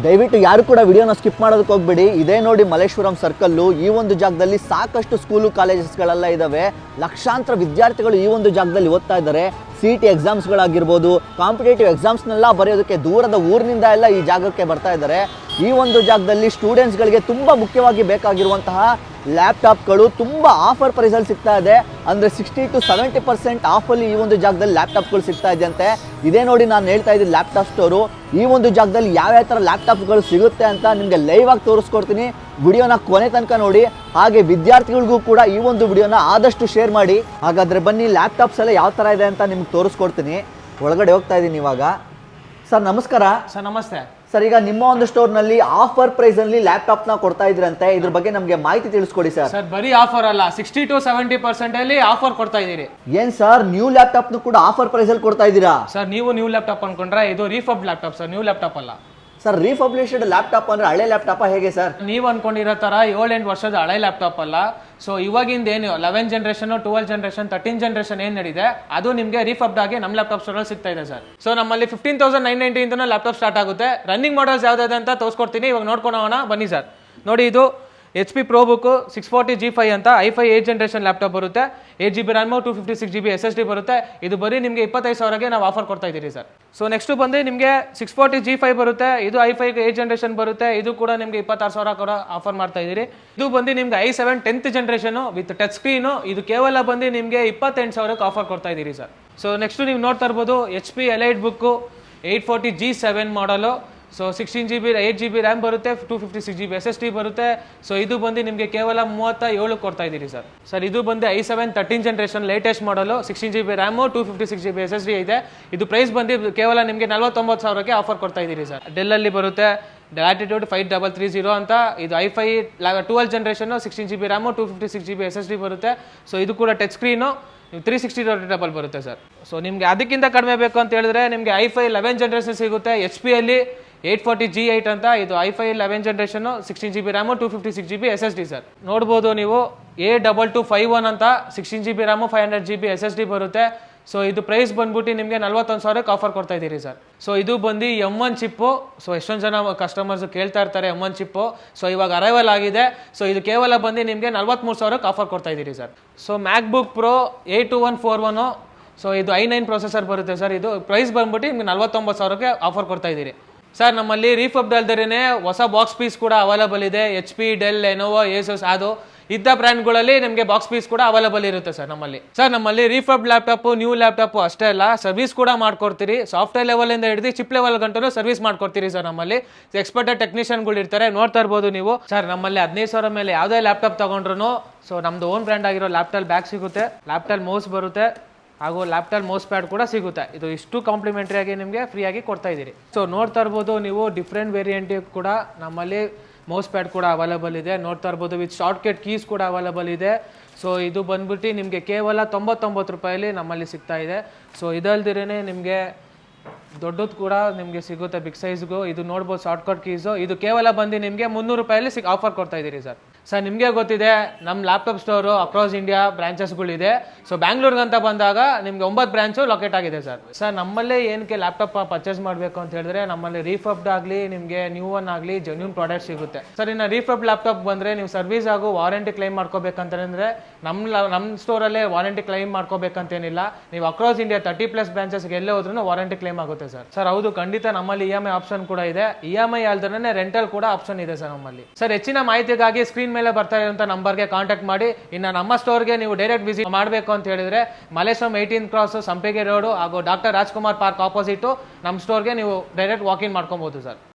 ದಯವಿಟ್ಟು ಯಾರು ಕೂಡ ವಿಡಿಯೋನ ಸ್ಕಿಪ್ ಮಾಡೋದಕ್ಕೆ ಹೋಗ್ಬೇಡಿ. ಇದೇ ನೋಡಿ ಮಲ್ಲೇಶ್ವರಂ ಸರ್ಕಲ್ಲು. ಈ ಒಂದು ಜಾಗದಲ್ಲಿ ಸಾಕಷ್ಟು ಸ್ಕೂಲು ಕಾಲೇಜಸ್ಗಳೆಲ್ಲ ಇದ್ದಾವೆ. ಲಕ್ಷಾಂತರ ವಿದ್ಯಾರ್ಥಿಗಳು ಈ ಒಂದು ಜಾಗದಲ್ಲಿ ಓದ್ತಾ ಇದ್ದಾರೆ. CET ಎಕ್ಸಾಮ್ಸ್ಗಳಾಗಿರ್ಬೋದು, ಕಾಂಪಿಟೇಟಿವ್ ಎಕ್ಸಾಮ್ಸ್ನೆಲ್ಲ ಬರೆಯೋದಕ್ಕೆ ದೂರದ ಊರಿನಿಂದ ಎಲ್ಲ ಈ ಜಾಗಕ್ಕೆ ಬರ್ತಾ ಇದ್ದಾರೆ. ಈ ಒಂದು ಜಾಗದಲ್ಲಿ ಸ್ಟೂಡೆಂಟ್ಸ್ಗಳಿಗೆ ತುಂಬ ಮುಖ್ಯವಾಗಿ ಬೇಕಾಗಿರುವಂತಹ ಲ್ಯಾಪ್ಟಾಪ್ಗಳು ತುಂಬ ಆಫರ್ ಪ್ರೈಸಲ್ಲಿ ಸಿಗ್ತಾ ಇದೆ. ಅಂದರೆ 60 to 70% ಆಫಲ್ಲಿ ಈ ಒಂದು ಜಾಗದಲ್ಲಿ ಲ್ಯಾಪ್ಟಾಪ್ಗಳು ಸಿಗ್ತಾ ಇದೆಯಂತೆ. ಇದೇ ನೋಡಿ ನಾನು ಹೇಳ್ತಾ ಇದ್ದೀನಿ ಲ್ಯಾಪ್ಟಾಪ್ ಸ್ಟೋರು. ಈ ಒಂದು ಜಾಗದಲ್ಲಿ ಯಾವ್ಯಾವ ಥರ ಲ್ಯಾಪ್ಟಾಪ್ಗಳು ಸಿಗುತ್ತೆ ಅಂತ ನಿಮಗೆ ಲೈವ್ ಆಗಿ ತೋರಿಸ್ಕೊಡ್ತೀನಿ. ವಿಡಿಯೋನ ಕೊನೆ ತನಕ ನೋಡಿ. ಹಾಗೆ ವಿದ್ಯಾರ್ಥಿಗಳಿಗೂ ಕೂಡ ಈ ಒಂದು ವಿಡಿಯೋನ ಆದಷ್ಟು ಶೇರ್ ಮಾಡಿ. ಹಾಗಾದರೆ ಬನ್ನಿ, ಲ್ಯಾಪ್ಟಾಪ್ಸ್ ಎಲ್ಲ ಯಾವ ಥರ ಇದೆ ಅಂತ ನಿಮ್ಗೆ ತೋರಿಸ್ಕೊಡ್ತೀನಿ. ಒಳಗಡೆ ಹೋಗ್ತಾ ಇದ್ದೀನಿ ಇವಾಗ. ಸರ್ ನಮಸ್ಕಾರ. ಸರ್ ನಮಸ್ತೆ. ಸರ್, ಈಗ ನಿಮ್ಮ ಒಂದು ಸ್ಟೋರ್ನಲ್ಲಿ ಆಫರ್ ಪ್ರೈಸ್ ಅಲ್ಲಿ ಲ್ಯಾಪ್ಟಾಪ್ ನ ಕೊಡ್ತಾ ಇದ್ರಂತೆ, ಇದ್ರ ಬಗ್ಗೆ ನಮಗೆ ಮಾಹಿತಿ ತಿಳಿಸ್ಕೊಡಿ ಸರ್. ಸರ್ ಬರೀ ಆಫರ್ ಅಲ್ಲ, 60 to 70% ಅಲ್ಲಿ ಆಫರ್ ಕೊಡ್ತಾ ಇದೀರಿ. ಏನ್ ಸರ್, ನ್ಯೂ ಲ್ಯಾಪ್ಟಾಪ್ ಕೂಡ ಆಫರ್ ಪ್ರೈಸ್ ಅಲ್ಲಿ ಕೊಡ್ತಾ ಇದ್ದೀರಾ? ಸರ್ ನೀವು ನ್ಯೂ ಲ್ಯಾಪ್ಟಾಪ್ ಅನ್ಕೊಂಡ್ರೆ ಇದು rehab laptop sir, new laptop ಅಲ್ಲ. ಸರ್, ರೀಫಬ್ಲಿಷ್ಡ್ ಲ್ಯಾಪ್ಟಾಪ್ ಅಂದ್ರೆ ಹಳೆ ಲ್ಯಾಪ್ಟಾಪ್ ಹೇಗೆ ಸರ್? ನೀವು ಅನ್ಕೊಂಡಿರೋ ತರ 7-8 ವರ್ಷದ ಹಳೆ ಲ್ಯಾಪ್ಟಾಪ್ ಅಲ್ಲ. ಸೊ ಇವಾಗಿಂದ ಏನು 11 ಜನರೇಷನ್, 12 ಜನರೇಷನ್, 13 ಜನರೇಷನ್ ಏನ್ ನಡಿದೆ ಅದು ನಿಮಗೆ ರೀಫಬ್ಡ್ ಆಗಿ ನಮ್ಮ ಲ್ಯಾಪ್ಟಾಪ್ ಸ್ಟೋರ್ ಅಲ್ಲಿ ಸಿಗ್ತಾ ಇದೆ ಸರ್. ಸೊ ನಮ್ಮಲ್ಲಿ 15,990 ಇಂದ ಲ್ಯಾಪ್ಟಾಪ್ ಸ್ಟಾರ್ಟ್ ಆಗುತ್ತೆ. ರನ್ನಿಂಗ್ ಮಾಡಲ್ಸ್ ಯಾವ್ದಾದೆ ಅಂತ ತೋರಿಸ್ಕೊಡ್ತೀನಿ. ಇವಾಗ ನೋಡ್ಕೊಂಡು ಹೋಗೋಣ ಬನ್ನಿ ಸರ್. ನೋಡಿ, ಇದು HP ProBook 640 G5 ಅಂತ i5 8 ಜನರೇಷನ್ ಲ್ಯಾಪ್ಟಾಪ್ ಬರುತ್ತೆ. 8GB RAM, 256GB SSD ಬರುತ್ತೆ. ಇದು ಬರೀ ನಿಮಗೆ 25,000ಗೆ ನಾವು ಆಫರ್ ಕೊಡ್ತಾ ಇದ್ದೀರಿ ಸರ್. ಸೊ ನೆಕ್ಸ್ಟ್ ಬಂದು ನಿಮಗೆ 640 G5 ಬರುತ್ತೆ. ಇದು i5 8 ಜನರೇಷನ್ ಬರುತ್ತೆ. ಇದು ಕೂಡ ನಿಮಗೆ 26,000 ಕೂಡ ಆಫರ್ ಮಾಡ್ತಾ ಇದ್ದೀರಿ. ಇದು ಬಂದು ನಿಮ್ಗೆ i7 10th generation with touch screen. ಇದು ಕೇವಲ ಬಂದು ನಿಮಗೆ 28,000ಕ್ಕೆ ಆಫರ್ ಕೊಡ್ತಾ ಇದ್ದೀರಿ ಸರ್. ಸೊ ನೆಕ್ಸ್ಟ್ ನೀವು ನೋಡ್ತಾ ಇರ್ಬೋದು HP EliteBook 840 G7 ಮಾಡಲು. ಸೊ 16GB 8GB RAM ಬರುತ್ತೆ, 256GB SSD ಬರುತ್ತೆ. ಸೊ ಇದು ಬಂದು ನಿಮಗೆ ಕೇವಲ 37 ಕೊಡ್ತಾ ಇದ್ದೀರಿ ಸರ್. ಸರ್ ಇದು ಬಂದು i7 13 ಜನರೇಷನ್ ಲೇಟೆಸ್ಟ್ ಮಾಡಲು, 16GB RAM, 256GB SSD ಇದೆ. ಇದು ಪ್ರೈಸ್ ಬಂದು ಕೇವಲ ನಿಮಗೆ 49,000ಕ್ಕೆ ಆಫರ್ ಕೊಡ್ತಾ ಇದ್ದೀರಿ ಸರ್. ಡೆಲ್ಲಲ್ಲಿ ಬರುತ್ತೆ ಲ್ಯಾಟಿಟ್ಯೂಡ್ 5330 ಅಂತ. ಇದು i5 12 generation, 16GB RAM, 256GB SSD ಬರುತ್ತೆ. ಸೊ ಇದು ಕೂಡ ಟಚ್ ಸ್ಕ್ರೀನು, 360 ರೋಟೇಟಬಲ್ ಬರುತ್ತೆ ಸರ್. ಸೊ ನಿಮಗೆ ಅದಕ್ಕಿಂತ ಕಡಿಮೆ ಬೇಕು ಅಂತ ಹೇಳಿದ್ರೆ ನಿಮಗೆ i5 11 ಜನರೇಷನ್ ಸಿಗುತ್ತೆ. HP ಅಲ್ಲಿ 840 G8 ಅಂತ. ಇದು i5 11 generation, 16GB RAM, 256GB SSD sir. ನೋಡ್ಬೋದು ನೀವು A2251 ಅಂತ, 16GB RAM, 500GB SSD ಬರುತ್ತೆ. ಸೊ ಇದು ಪ್ರೈಸ್ ಬಂದ್ಬಿಟ್ಟು ನಿಮಗೆ 41,000ಕ್ಕೆ ಆಫರ್ ಕೊಡ್ತಾ ಇದ್ದೀರಿ ಸರ್. ಸೊ ಇದು ಬಂದು M1 ಚಿಪ್ಪು. ಸೊ ಎಷ್ಟೊಂದು ಜನ ಕಸ್ಟಮರ್ಸ್ ಕೇಳ್ತಾ ಇರ್ತಾರೆ M1 ಚಿಪ್ಪು. ಸೊ ಇವಾಗ ಅರೈವಲ್ ಆಗಿದೆ. ಸೊ ಇದು ಕೇವಲ ಬಂದು ನಿಮಗೆ 43,000ಕ್ಕೆ ಆಫರ್ ಕೊಡ್ತಾ ಇದ್ದೀರಿ sir. So MacBook Pro A2141. So ಇದು i9 ಪ್ರೊಸೆಸರ್ ಬರುತ್ತೆ ಸರ್. ಇದು ಪ್ರೈಸ್ ಬಂದ್ಬಿಟ್ಟು ನಿಮಗೆ 49,000ಕ್ಕೆ ಆಫರ್ ಕೊಡ್ತಾ ಇದ್ದೀರಿ ಸರ್. ನಮ್ಮಲ್ಲಿ ರೀಫಬ್ಡ್ ಅಲ್ದರೇನೆ ಹೊಸ ಬಾಕ್ಸ್ ಪೀಸ್ ಕೂಡ ಅವೈಲೇಬಲ್ ಇದೆ. HP, ಡೆಲ್, ಲೆನೋವೋ, ಏಸಸ್ ಅದು ಇದ್ದ ಬ್ರ್ಯಾಂಡ್ಗಳಲ್ಲಿ ನಿಮಗೆ ಬಾಕ್ಸ್ ಪೀಸ್ ಕೂಡ ಅವೈಲೇಬಲ್ ಇರುತ್ತೆ ಸರ್ ನಮ್ಮಲ್ಲಿ. ಸರ್ ನಮ್ಮಲ್ಲಿ ರೀಫಬ್ಡ್ ಲ್ಯಾಪ್ಟಾಪ್, ನ್ಯೂ ಲ್ಯಾಪ್ಟಾಪ್ ಅಷ್ಟೇ ಅಲ್ಲ, ಸರ್ವಿಸ್ ಕೂಡ ಮಾಡ್ಕೊಡ್ತೀರಿ. ಸಾಫ್ಟ್ವೇರ್ ಲೆವೆಲ್ ಇಂದ ಹಿಡಿದು ಚಿಪ್ ಲೆವೆಲ್ ಗಂಟು ಸರ್ವಿಸ್ ಮಾಡ್ಕೊಡ್ತೀರಿ ಸರ್. ನಮ್ಮಲ್ಲಿ ಎಕ್ಸ್ಪರ್ಟೆಡ್ ಟೆಕ್ನಿಷಿಯನ್ಗಳು ಇರ್ತಾರೆ, ನೋಡ್ತಾ ಇರ್ಬೋದು ನೀವು ಸರ್. ನಮ್ಮಲ್ಲಿ 15,000 ಮೇಲೆ ಯಾವುದೇ ಲ್ಯಾಪ್ಟಾಪ್ ತಗೊಂಡ್ರು ಸೊ ನಮ್ದು ಓನ್ ಬ್ರ್ಯಾಂಡ್ ಆಗಿರೋ ಲ್ಯಾಪ್ಟಾಪ್ ಬ್ಯಾಗ್ ಸಿಗುತ್ತೆ, ಲ್ಯಾಪ್ಟಾಪ್ ಮೌಸ್ ಬರುತ್ತೆ, ಹಾಗೂ ಲ್ಯಾಪ್ಟಾಪ್ ಮೌಸ್ ಪ್ಯಾಡ್ ಕೂಡ ಸಿಗುತ್ತೆ. ಇದು ಇಷ್ಟು ಕಾಂಪ್ಲಿಮೆಂಟರಿ ಆಗಿ ನಿಮಗೆ ಫ್ರೀ ಆಗಿ ಕೊಡ್ತಾ ಇದ್ದೀರಿ. ಸೊ ನೋಡ್ತಾ ಇರ್ಬೋದು ನೀವು ಡಿಫ್ರೆಂಟ್ ವೇರಿಯಂಟ್ ಕೂಡ ನಮ್ಮಲ್ಲಿ ಮೌಸ್ ಪ್ಯಾಡ್ ಕೂಡ ಅವೈಲೇಬಲ್ ಇದೆ. ನೋಡ್ತಾ ಇರ್ಬೋದು ವಿತ್ ಶಾರ್ಟ್ಕಟ್ ಕೀಸ್ ಕೂಡ ಅವೈಲೇಬಲ್ ಇದೆ. ಸೊ ಇದು ಬಂದ್ಬಿಟ್ಟು ನಿಮಗೆ ಕೇವಲ 99 ರೂಪಾಯಲ್ಲಿ ನಮ್ಮಲ್ಲಿ ಸಿಗ್ತಾ ಇದೆ. ಸೊ ಇದಲ್ದಿರೇ ನಿಮಗೆ ದೊಡ್ಡದು ಕೂಡ ನಿಮಗೆ ಸಿಗುತ್ತೆ, ಬಿಗ್ ಸೈಜ್ಗೂ. ಇದು ನೋಡ್ಬೋದು ಶಾರ್ಟ್ಕಟ್ ಕೀಸು. ಇದು ಕೇವಲ ಬಂದು ನಿಮಗೆ 300 ರೂಪಾಯಲ್ಲಿ ಆಫರ್ ಕೊಡ್ತಾ ಇದ್ದೀರಿ ಸರ್. ಸರ್ ನಿಮಗೆ ಗೊತ್ತಿದೆ ನಮ್ಮ ಲ್ಯಾಪ್ಟಾಪ್ ಸ್ಟೋರು ಅಕ್ರಾಸ್ ಇಂಡಿಯಾ ಬ್ರಾಂಚಸ್ಗಳಿದೆ. ಸೊ ಬ್ಯಾಂಗ್ಳೂರ್ಗೆ ಅಂತ ಬಂದಾಗ ನಿಮಗೆ 9 ಬ್ರಾಂಚು ಲೊಕೇಟ್ ಆಗಿದೆ ಸರ್. ಸರ್ ನಮ್ಮಲ್ಲೇ ಏನಕ್ಕೆ ಲ್ಯಾಪ್ಟಾಪ್ ಪರ್ಚೇಸ್ ಮಾಡಬೇಕು ಅಂತ ಹೇಳಿದ್ರೆ ನಮ್ಮಲ್ಲಿ ರೀಫಬ್ಡ್ ಆಗಲಿ ನಿಮಗೆ ನ್ಯೂ ಒನ್ ಆಗಲಿ ಜೆನ್ಯೂನ್ ಪ್ರಾಡಕ್ಟ್ ಸಿಗುತ್ತೆ ಸರ್. ಇನ್ನು ರೀಫಬ್ಡ್ ಲ್ಯಾಪ್ಟಾಪ್ ಬಂದರೆ ನೀವು ಸರ್ವಿಸ್ ಹಾಗೂ ವಾರಂಟಿ ಕ್ಲೈಮ್ ಮಾಡ್ಕೋಬೇಕಂತಂದರೆ ನಮ್ಮ ಸ್ಟೋರಲ್ಲೇ ವಾರಂಟಿ ಕ್ಲೈಮ್ ಮಾಡ್ಕೋಬೇಕಂತೇನಿಲ್ಲ. ನೀವು ಅಕ್ರಾಸ್ ಇಂಡಿಯಾ 30+ ಬ್ರಾಂಚಸ್ಗೆ ಎಲ್ಲೇ ಹೋದ್ರೂ ವಾರಂಟಿ ಕ್ಲೈಮ್ ಆಗುತ್ತೆ ಸರ್. ಸರ್ ಹೌದು, ಖಂಡಿತ ನಮ್ಮಲ್ಲಿ EMI ಆಪ್ಷನ್ ಕೂಡ ಇದೆ. EMI ಅಲ್ದೇ ರೆಂಟಲ್ ಕೂಡ ಆಪ್ಷನ್ ಇದೆ ಸರ್ ನಮ್ಮಲ್ಲಿ. ಸರ್ ಹೆಚ್ಚಿನ ಮಾಹಿತಿಗಾಗಿ ಸ್ಕ್ರೀನ್ ಮೇಲೆ ಬರ್ತಾ ಇರುವಂತ ನಂಬರ್ಗೆ ಕಾಂಟ್ಯಾಕ್ಟ್ ಮಾಡಿ. ಇನ್ನು ನಮ್ಮ ಸ್ಟೋರ್ಗೆ ನೀವು ಡೈರೆಕ್ಟ್ ವಿಸಿಟ್ ಮಾಡಬೇಕು ಅಂತ ಹೇಳಿದ್ರೆ ಮಲ್ಲೇಶ್ವರಂ 18 ಕ್ರಾಸ್ ಸಂಪೇಗೆ ರೋಡ್ ಹಾಗೂ ಡಾಕ್ಟರ್ ರಾಜ್ಕುಮಾರ್ ಪಾರ್ಕ್ ಆಪೋಸಿಟ್ ನಮ್ಮ ಸ್ಟೋರ್ಗೆ ನೀವು ಡೈರೆಕ್ಟ್ ವಾಕ್ ಇನ್ ಮಾಡ್ಕೊಬಹುದು ಸರ್.